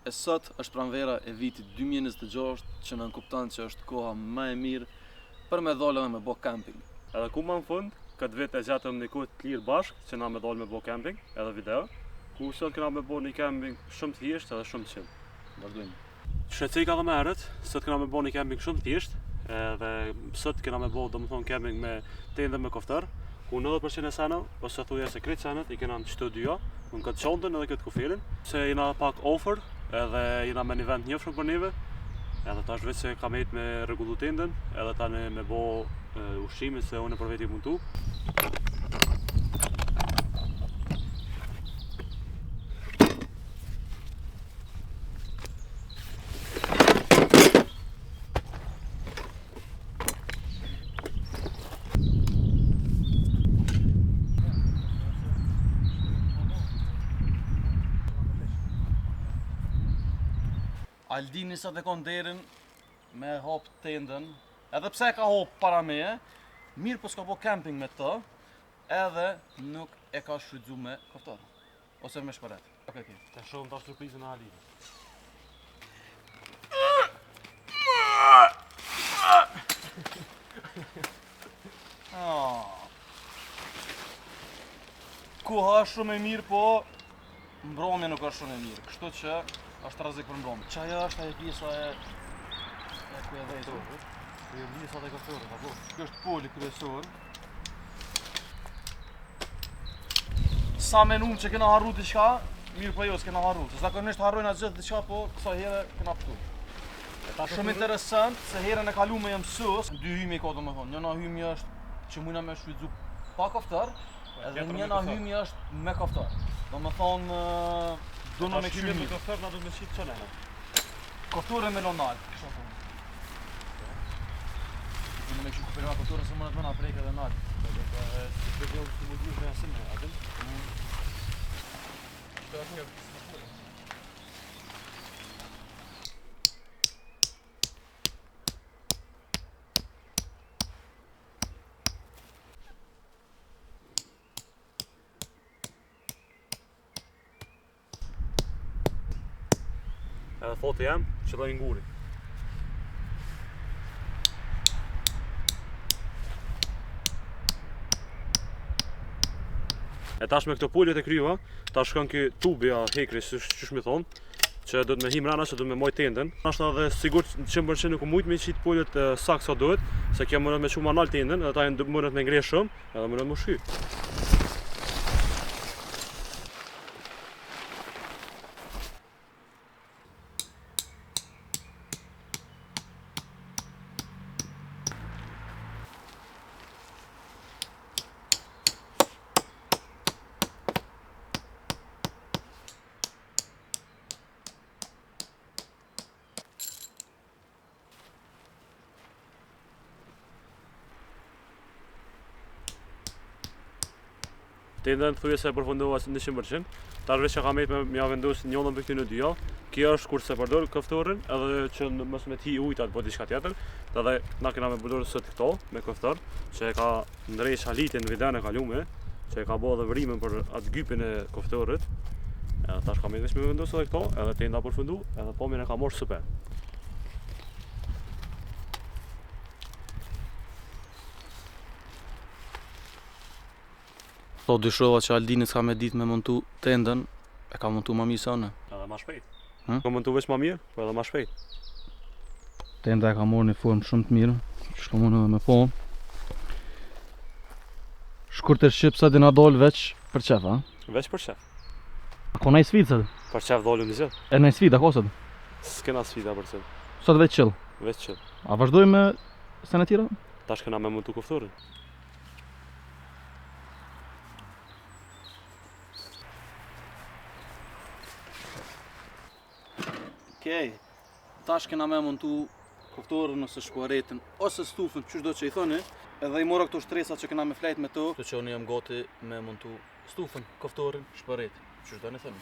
E sot është pranvera e vitit 2026 që na kupton që është koha më e mirë për me dalë dhe me bo camping. Edhe ku më në fund, këtë vit e gjatëm një kohë të lirë bashkë që na me dalë me bo camping, edhe video, ku sot këna me bo një camping shumë të thjesht edhe shumë të chill. Vazhdojmë. Shqetësej ka dhe me herët, sot këna me bo një camping shumë të thjesht, edhe sot këna me bo domethënë camping me tendë me koftar, ku 90% e sanët, ose thuja se krejt sanët, i kena në qëto dyja, në këtë qontën edhe këtë kufirin, se jena pak offer, edhe jena me një vend njëfshëm për neve, edhe tash veç se kam ejt me rregullu tendën, edhe tani me bo ushqimin se unë për veti mundu. Aldini sa të kon derën me hop tendën, edhe pse ka hop para meje, mirë po s'ka bo camping me të, edhe nuk e ka shfrytzu me koftar, ose me shparet. Okay. Të shohim ta surprizën e Alinit. Koha është shumë e mirë, po mbromja nuk është shumë e mirë, kështu që është rrezik për mbromje. Çaja është ajo pjesa e kujdesut. Kjo lisat e koftorit, apo? Kjo është poli kryesor. Sa menum që kena harru diçka, mirë po jo, s'kena harru. Se zakonisht harrojnë atë gjithë diçka, po kësaj here kena pëtu. Shumë interesant, se herën e kalume jam mësues, dy hymi ka domethënë. Njëna hymi është që mujna me shfrytzu pa koftar, edhe njëna hymi është me koftar. Domethënë duna me kështu me koftar na do me shit çelena. Koftore me lonal, kështu thonë. Duna me kështu për koftore se mund të na prek edhe nal. Të bëjmë si mund të bëjmë me atë. Edhe thotë jam, qëlloj nguri. E tash me këto puljet e kryva, tash shkon ky tubi a hekri, ç'është më thon, që do të më him rana se do të më moj tendën. Ashtu edhe sigurt 100% nuk mujt me qit puljet saktë sa duhet, se kjo mundet me çu manual tendën, edhe ta mundet me ngresh shumë, edhe mundet më shy. Tendën thuaj se e përfundova 100%. Tash veç që kam ejt me mja vendos njëllën për këtë në dyja. Kjo është kur se përdor koftorin, edhe që mos me ti ujt apo diçka tjetër. Edhe na kena me përdorur sot këto me koftor, që e ka ndrejsh halitin në videon e kalume, që e ka bërë edhe vrimin për atë gypin e koftorit. Edhe tash kam ejt veç me vendos edhe këto, edhe tenda përfundu, edhe pomin e ka marrë super. Po dyshova që Aldini s'ka me ditë me montu tendën, e ka montu ma mirë se unë. Edhe ma shpejt. Ka montu veç ma mirë, po edhe ma shpejt. Tenda e ka morë një formë shumë të mirë, që ka mundu me po. Shkurt e shqipsa dhe na dollë veç për qef, a? Veç për qef. A ko naj sfidë sëtë? Për qef dollë në gjithë. E naj sfida, ko sëtë? S'kena sfida për qef. Sot veç qëllë? Veç qëllë. A vazhdoj me sene tira? Tash kena me montu koftorin. Okej, tash kena me montu koftorin ose shkuaretin ose stufën, qysh do që i thoni, edhe i mora këto shtresa që kena me flejt me to. Kështu që unë jam gati me montu stufën, koftorin, shkuaretin, qysh do një thoni.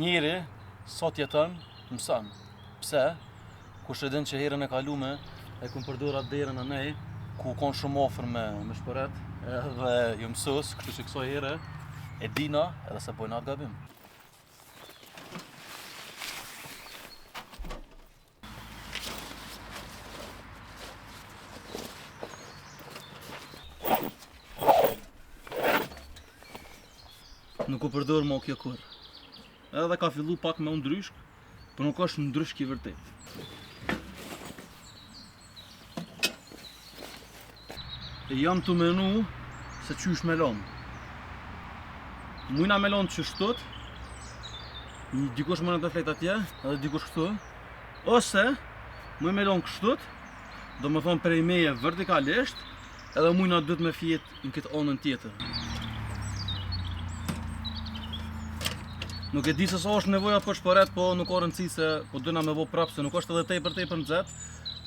Njeri, sot jetën, mësën. Pse? Kush e din që herën e kalume e kum përdor atë derën e nej, ku kon shumë ofër me shpëret, edhe ju mësus, kështu që kësaj here E dina edhe se bojnë atë gabim. Nuk u përdor më kjo kur. Edhe ka fillu pak me ndryshk, por nuk është ndryshk i vërtet. E jam të menu se qysh me lom. Mujna me lom që shtot, dikush më në të flet atje, edhe dikush këtu, ose muj me lom kështot, do më thonë prej meje vertikalisht, edhe mujna dhët me fjet në këtë onën tjetër. Nuk e di se sa është nevoja për shpëret, po nuk ka rëndësi se po dëna me bo prapë, se nuk është edhe tepër nxehtë.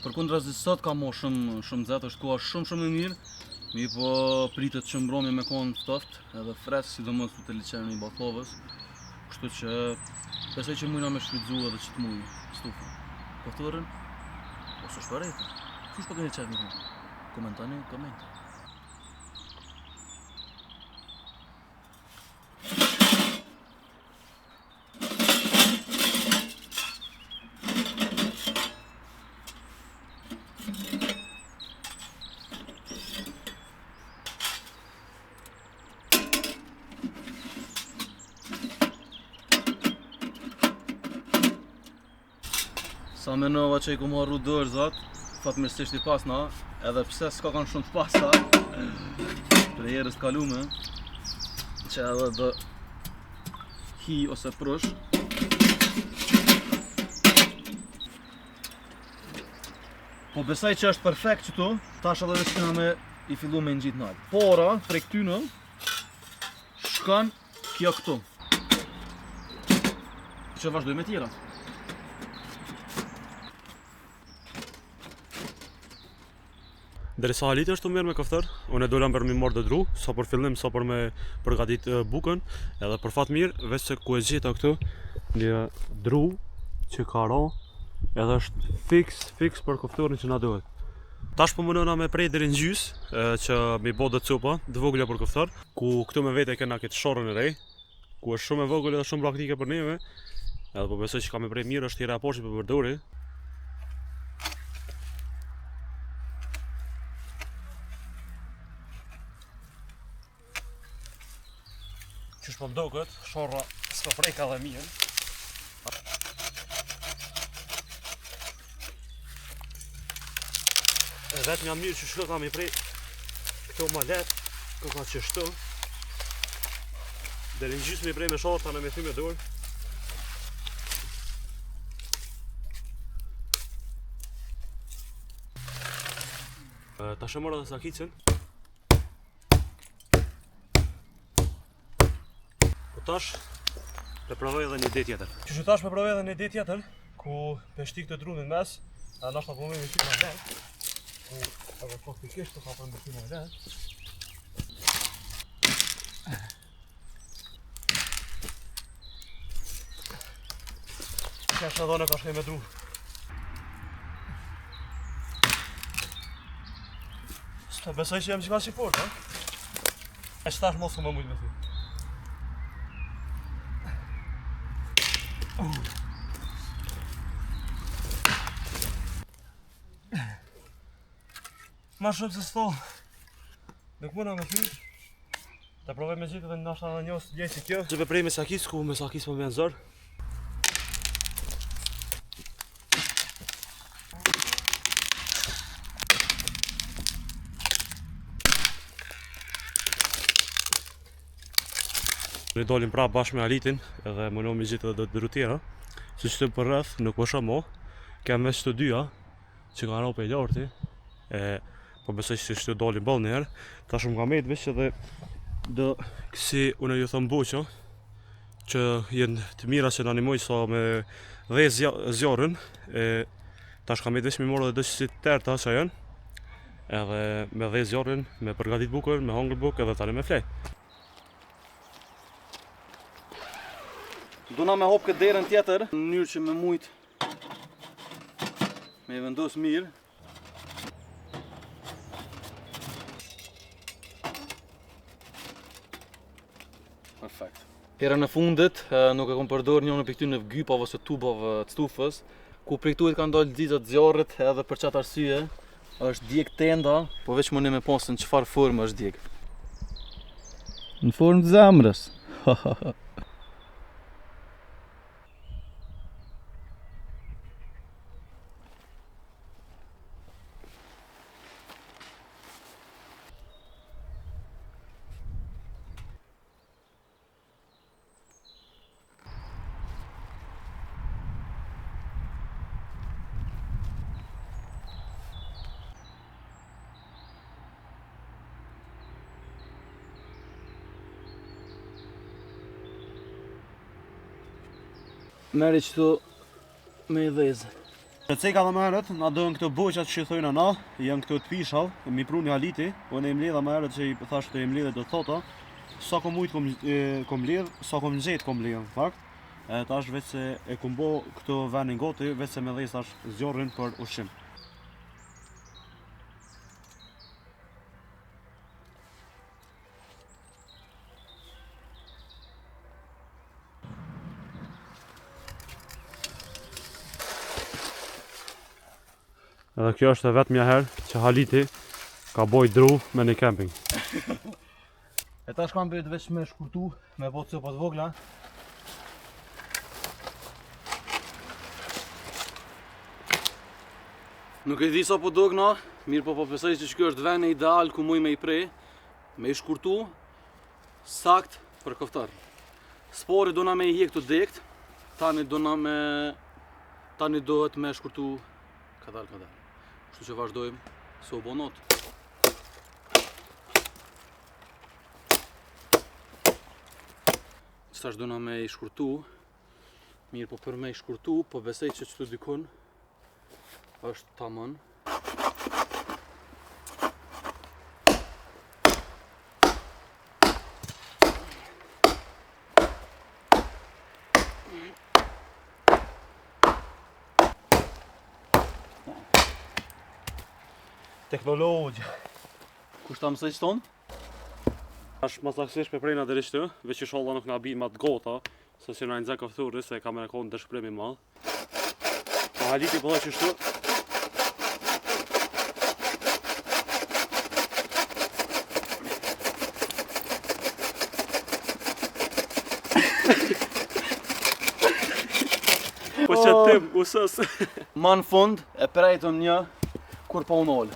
Përkundrazi sot ka mo shumë nxehtë, është koha shumë e mirë. Mi po pritet që mbrëmja me konë ftoftë edhe fresh, sidomos për të liçenën i bakllavës. Kështu që besoj që mujna me shfrytzu edhe që të muj stufën. Kofturën ose shpërretën. Kush po keni çfarë më thoni? Komentoni në komente. Sa menova që i ku marru dërzat, fatmirësisht i pasna, edhe pse s'ka kanë shumë të pasta, për herës kalume, që edhe do hi ose prush. Po besoj që është perfekt qëtu, tash edhe dhe shkina me i fillu me ngjit nalt. Pora, prej këtyne, shkan kjo këtu. Që vazhdoj me tjera. Derisa Haliti është të mirë me koftar, unë e dolam për mi marrë dru, sa për fillim, sa për me përgatit bukën, edhe për fat mirë, veç se ku e gjeta këtu, një dru që ka ra, edhe është fix për koftorin që na duhet. Tash po mënona me prej deri në gjys, që mi bo dhe copa, të vogla për koftar, ku këtu me vete kena këtë shorën e rej, ku është shumë e vogël edhe shumë praktike për neve, edhe po besoj që ka me prej mirë është tjera poshtë për përdori. Qysh po mdokët, shorra s'ka freka dhe mirë. E vetë nga mirë që shkët kam i prej këto ma letë, këto ka qështu. Deri në gjysmë i prej me shorta në me thy me dorë. Ta shëmërë dhe sakicën. Tash të provoj edhe një ide tjetër. Që tash me provoj edhe një ide tjetër, ku peshti këtë drunin mes, edhe nashta po me vështim ma vet, ku edhe praktikisht të ka për mbështim ma vet. Kesh në dhone ka shkej me dru. Së besoj që jem që ka si fort, ha? E që tash mos më mujt me thi. Ma shumë se s'to, nuk mëna me thy. Ta provoj me gjitë dhe nashta në njës të si kjo. Që prej me sakis, ku me sakis më me në zërë. Ne dolim pra bashkë me Alitin, edhe mënohemi me gjitë edhe dru tjera. Si që të për rrëth, nuk po shumë mo, kem veç të dyja, që ka rope i larti, po besoj që të dolim ball njerë. Ta shumë ka mejtë veç edhe do kësi unë ju thëmë boqo, që jenë të mira që në animoj sa me dhe zjarën, ta shka mejtë veç mi morë edhe dhe që si tërta që janë, edhe me dhe zjarën, me përgatit bukën, me hangër bukë edhe tani me flej. Duna me hop këtë derën tjetër, në mënyrë që me mujt me vendos mirë. Perfekt. Herën e fundit nuk e kom përdor njënë për këtyre gypave ose tubave të stufës, ku prej këtu kanë dalë xixhat zjarrit edhe për çat arsye është djeg tenda, po veç më ne me pasën çfarë formë është djeg. Në formë të zemrës. Meri qëtu me i dhezë. Ceka dhe më herët, na dojnë këto boqat që thojnë na, janë këto të pishav, mi pru një haliti, unë e mledha më herët që i thash të e mledhe do të thota, sa kom ujtë kom mledh, sa kom nxet kom mledh, në fakt. Tash veç se e kom bo këto venin goti, veç se me dhejë tash zjarrin për ushqim. Edhe kjo është e vetmja herë që haliti ka boj dru me një camping. E tash kam bërë veç me shkurtu, me botë copa të vogla. Nuk e di sa po dogna, mirë po besoj që kjo është vend ideal ku muj me i prej, me i shkurtu, sakt për koftar. Spori do na me i hjek të dekt, tani dohet me shkurtu kadal. Kështu që vazhdojmë, se u bo not. Qëtash dona me i shkurtu, mirë po për me i shkurtu, po besej që qëtu dikun është tamam. Teknologjë. Kush ta mësoj çton? Tash masaksisht me prejna deri këtu, veç që sholla nuk na bi ma të gota, se si na nxek kafturri se ka me kohën dëshpërim i madh. Po haliti po që shtu. Po që tim, usës. Ma në fund e prejton një kur pa unë.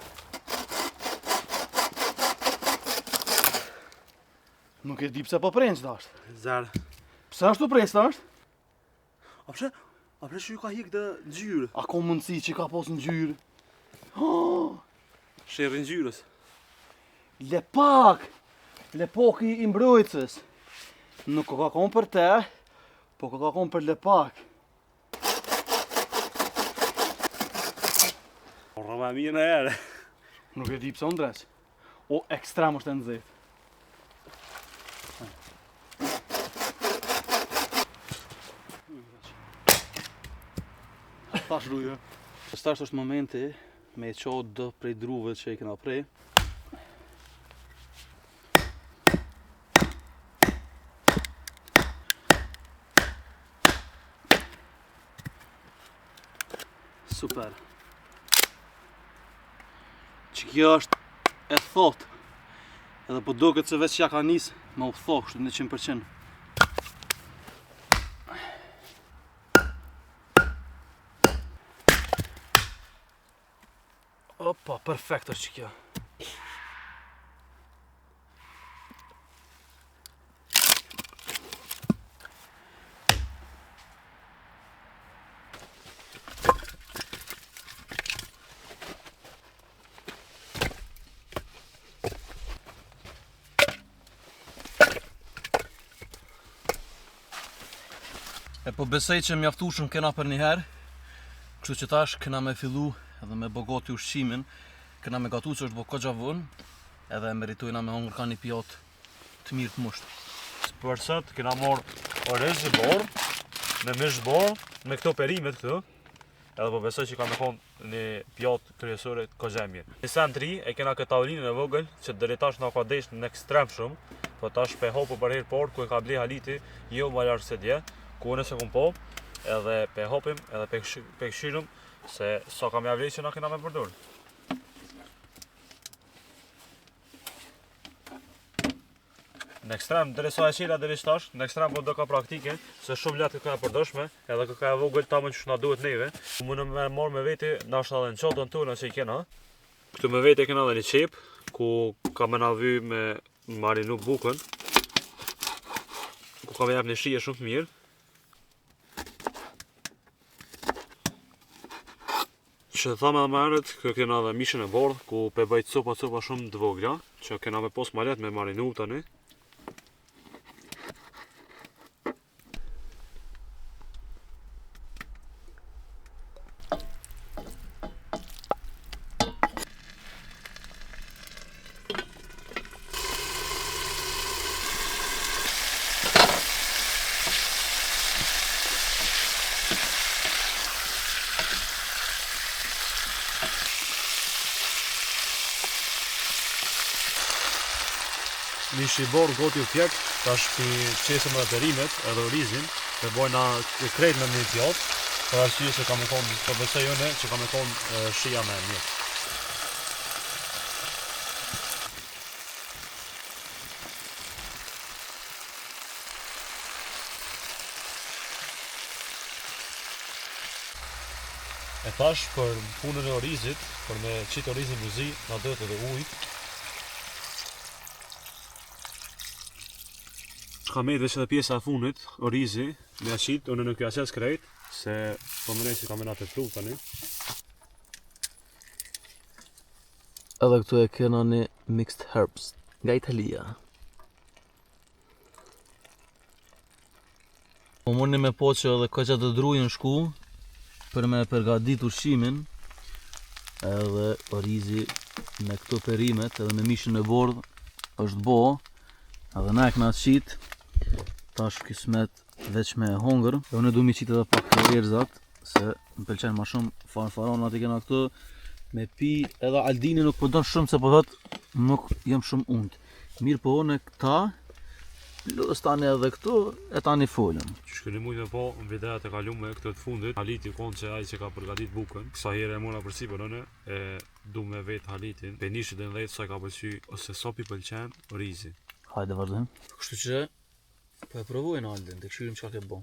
Nuk e di pse po prejnë qëta është. Zer. Pse ashtu prejnë qëta është? A pse që ju ka hik të ngjyrë? A ka mundësi që ka pas ngjyrë? Sherrin ngjyrës. Lepak! Lepoki i mbrojtës. Nuk ka kon për te, po ka kon për lepak. Porra ma mirë në erë. Nuk e di pse unë dres. O ekstrem është e nxehtë. Tash rujë. Tash është momenti me e qo dë prej druve që i kena prej. Super. Që kjo është e thotë. Edhe po duket se veç ja ka nis me u thokë, kështu 100%. Opa, perfekt është që kjo. E po besej që mjaftueshëm kena për një herë, kështu që tash kena me fillu edhe me bogati ushqimin, kena me gatu që është bo kogja vonë, edhe meritojna me hongër ka një pjatë të mirë të mushtë. Për sot kena marrë orez i borë, me mish borë, me këto perimet këtu, edhe po besoj që ka me konë një pjatë kryesore kogja e mirë. Në sen 3 e kena këtë tavolinën e vogël që deri tash na ka desh në ekstrem shumë, po tash pe hopu për herë por ku e ka ble haliti, jo më larg se dje, ku nëse kum po, edhe pe hopim, edhe pe këshirëm, se sa kam ja vlej që na kena me përdor. Në ekstrem, deri sa e qela deri tash, në ekstrem po do ka praktike, se shumë latë ka e përdorshme, edhe ka e vogël tamam që na duhet neve. Mundë me marr me vete, nashta edhe në çantën tonë që i kena. Këtu me vete kena edhe një qep, ku kam na vy me marinu bukën. Ku kam jap një shije shumë të mirë. Që thamë edhe më herët, kë kena edhe mishën e bordh, ku pe bëjt copa shumë të vogla, që kena me pos ma let me marinu tani. Mishi i borë goti u fjek, tash pi qesëm edhe perimet edhe orizin, dhe bojna krejt me një pjatë, për arsye se kam e konë, për besoj une, që kam e konë shia me mirë. E tash për punën e orizit, për me qitë orizin buzi, na duhet edhe ujt. Ka me veç edhe pjesa e funit, orizi, me aqit, unë nuk jo aqes krejt, se po më nejë si kam e nga të flu tani. Edhe këtu e kena një mixed herbs nga Italia. Po mundi me po që edhe ka që të drujën shku për me përgadit ushqimin, edhe orizi me këto perimet edhe me mishën e bordh është bo, edhe na e këna qit, tash kismet veç me hongër, dhe unë du mi qit edhe pak të erëzat, se më pëlqen ma shumë farfaronat i kena këto, me pi edhe Aldini nuk përdon shumë se po thot nuk jem shumë unt. Mirë po në këta, plus tani edhe këtu, e tani folëm. Që shkëni mujt me po në videat e kalume këtë të fundit, haliti konë që ai që ka përgatit bukën, kësa here e mona përsipër nëne, e du me vetë halitin, pe nishit e në dhejtë sa ka pëlqy, ose sopi pëlqen orizi. Hajde vazhdojmë. Kështu që po e provojnë Aldin, të këshyrim çka ke bo.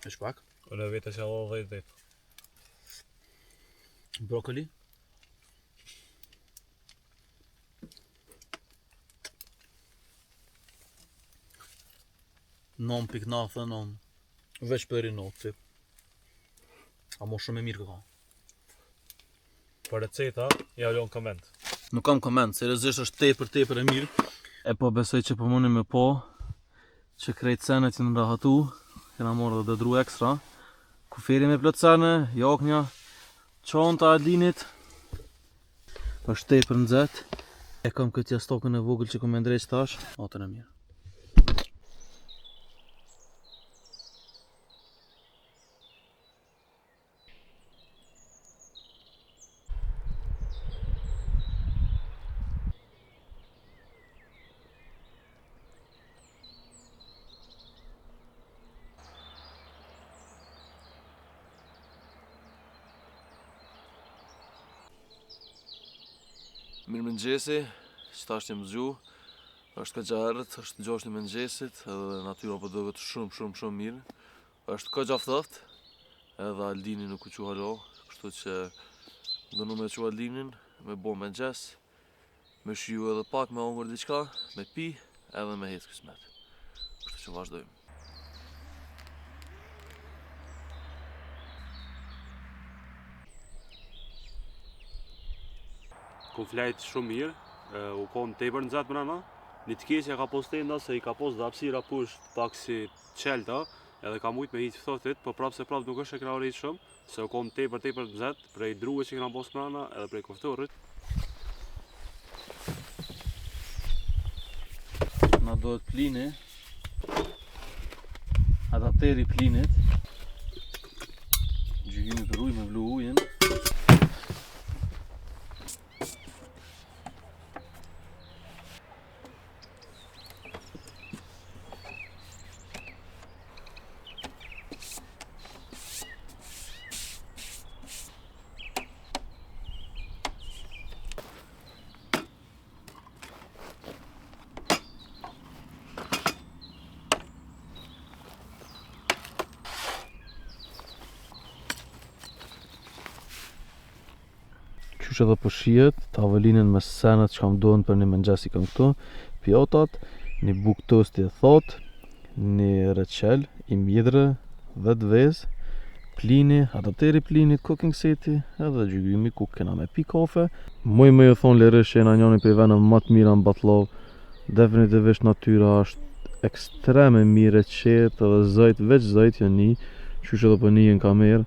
Veç pak. Unë vetë që allo 10 vetë. Brokoli. Non piknathë, non veç për i notë. A mo shumë e mirë ka. Për receta, ja lon koment. Nuk kam koment, seriozisht është tepër e mirë. E po besoj që po mundi me po që krejt senet që në rahatu, kena morë dhe dëdru ekstra. Kuferi me plot sene, jaknja, çanta e Aldinit. Është tepër nxehtë. E kam këtë stokën e vogël që kom e ndreq tash, atën e mirë. Mirë mëngjesi, që ta është jem zgju, është ka gjarët, është 6 mëngjesit, edhe natyra po dohet shumë mirë. është ka gjaftaft, edhe Aldini nuk u që halo, kështu që ndonu me që Aldinin, me bo mëngjes, me shiju edhe pak me hongër diçka, me pi, edhe me hetë kësmet. Kështu që vazhdojmë. Ku flajt shumë mirë, u konë tepër nxehtë brenda. Një të keqja ka pos tenda se i ka pos dhe hapësira poshtë pak si qelta, edhe ka mujt me hiq ftohtit, po prapë se prapë nuk është e kena rrit shumë, se u konë tepër nxehtë prej druve që kena pos brenda edhe prej koftorit. Na dohet plini, adapteri plinit, gjyhimi për ujë me vlu ujin. Qysh edhe po shihet, tavolinën me senet që kam dohen për një mëngjes i kam këtu, pjatat, një bukë tosti e thot, një reçel, i mjedrë, 10 vezë, plini, adapteri plinit, cooking seti, edhe gjygymi ku kena me pi kafe. Muj me ju thonë lirish që jena njëni për venën më të mira në Batllov. Definitivisht natyra është ekstreme mirë e qetë edhe zëjt, veç zëjt janë një, qysh edhe për një në kamerë.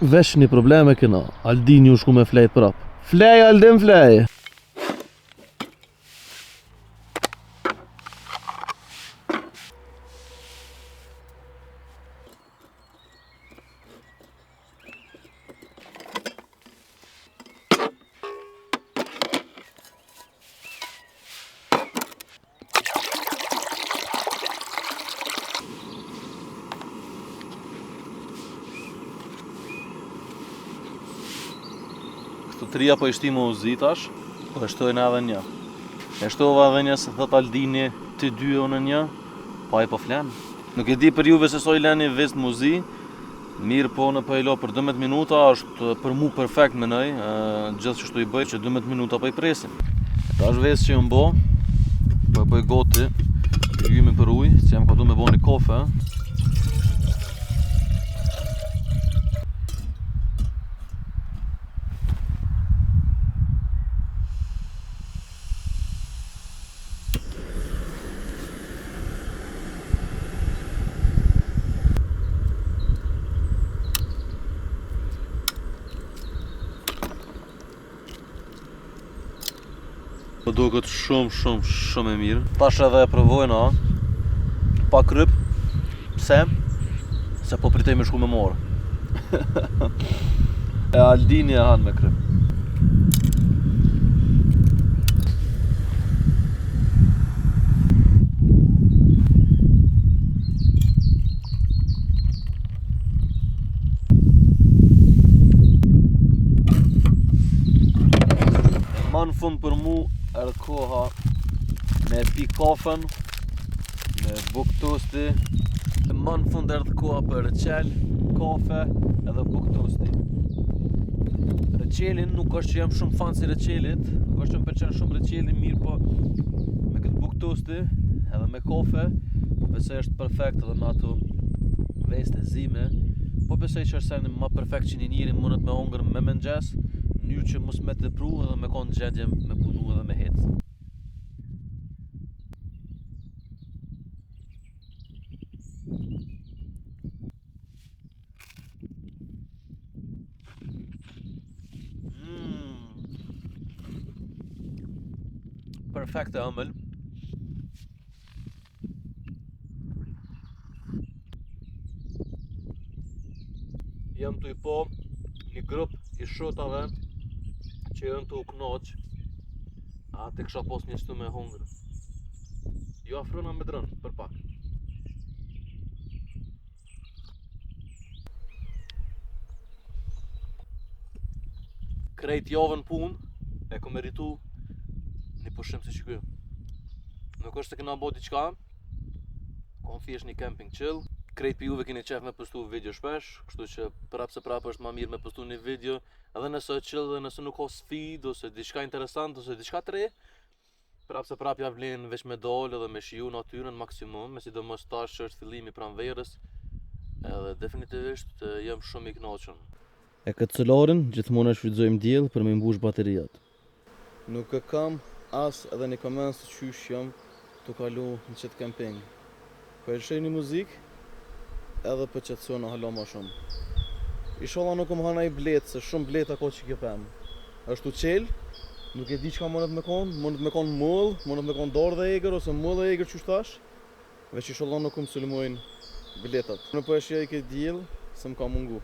Veç një probleme këna, Aldin ju shku me flejt prap. Flej, Aldin, flej! Këto tria po i shti më uzitash, po e shtojnë edhe një. E shtova edhe një se thot Aldini të dy o në një, pa e po flen. Nuk e di për juve se so i leni vest muzi, mirë po në po i lo për 12 minuta, është për mu perfekt menoj, gjithë që shtu i bëj që 12 minuta po i presim. Ta është vest që ju mbo, po e bëj goti, gjymin për ujë, që jam ka du me bo një kofe. Po duket shumë e mirë. Tash edhe e provojna pa kryp. Pse? Se po pritej me shku me morë. E Aldini e han me kryp. Ma në fund për mu erdhë koha me pi kafen, me buk tosti. Ma në fund erdhë koha për reçel, kafe edhe buk tosti. Reçelin nuk është që jam shumë fan si reçelit, nuk është që më pëlqen shumë reçelin, mirë po me këtë buk tosti edhe me kafe, po besoj është perfekt edhe me ato veste zime, po besoj që është seni ma perfekt që një njëri mundet me hongër me mëngjes, mënyrë që mos me të pru edhe me konë gjendje me punu edhe me hecë. Perfekt e ëmbël. Jam të i po një grup i shotave që janë të u knoq, a të kisha pos një shtu me hongër. Jo afrona me drën, për pak. Krejt javën punë, e kom meritu një pushim si që ky. Nuk është se kena bo diqka, kom thjesht një camping chill. Krejt për juve keni qef me postu video shpesh, kështu që prap se prap është ma mirë me postu një video, edhe nëse është chill dhe nëse nuk ka sfid, ose diçka interesant, ose diçka të re, prap se prap ja vlen veç me dal edhe me shiju natyrën maksimum, me sidomos tash që është fillimi pranverës, edhe definitivisht jam shumë i kënaqur. E këtë solarin gjithmonë e shfrytëzojmë diell për me mbush bateriat. Nuk e kam as edhe një koment se qysh jam të kalu në qëtë camping. Po e lëshoj një muzikë, edhe për qëtësona hala ma shumë. Inshallah nuk më hana i bletë, se shumë bleta ko që kjo pëmë. Është u qelë, nuk e di qka mundet me konë mull, mundet me konë dorë dhe eger, ose mull dhe eger qysh tash, veç inshallah nuk më sulmojnë bletat. Në po e shia i këtë djel, se më ka mungu.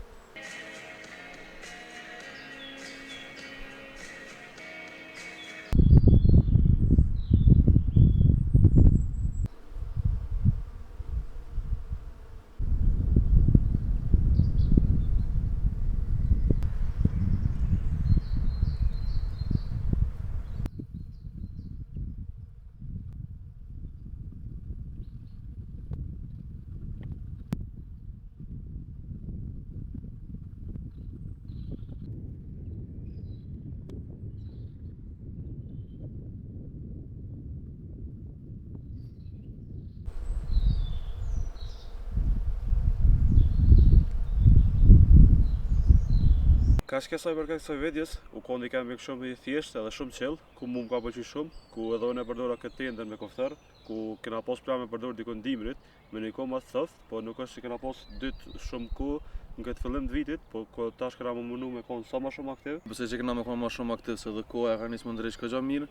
Ka shkesoj për kësaj videos, u kondi kemi shumë i thjesht edhe shumë chill, ku mu më ka pëlqyer shumë, ku edhe unë e përdora këtë tendën me koftar, ku kena pas plan me përdor dikon 10 minut, me një kohë më të thoftë, po nuk është që kena pas dytë shumë kohë në këtë fillim të vitit, po tash kena më mundu me konë sa më shumë aktiv. Besoj që kena me konë më shumë aktiv, se dhe koha ka nisë më ndrejsh këgja mirë,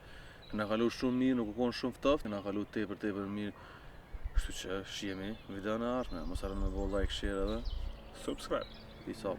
kena kalu shumë mirë, nuk u konë shumë ftoftë, kena kalu tepër mirë. Kështu që shihemi videon e ardhme, mos harroni me bëu like, share edhe Subscribe. peace out.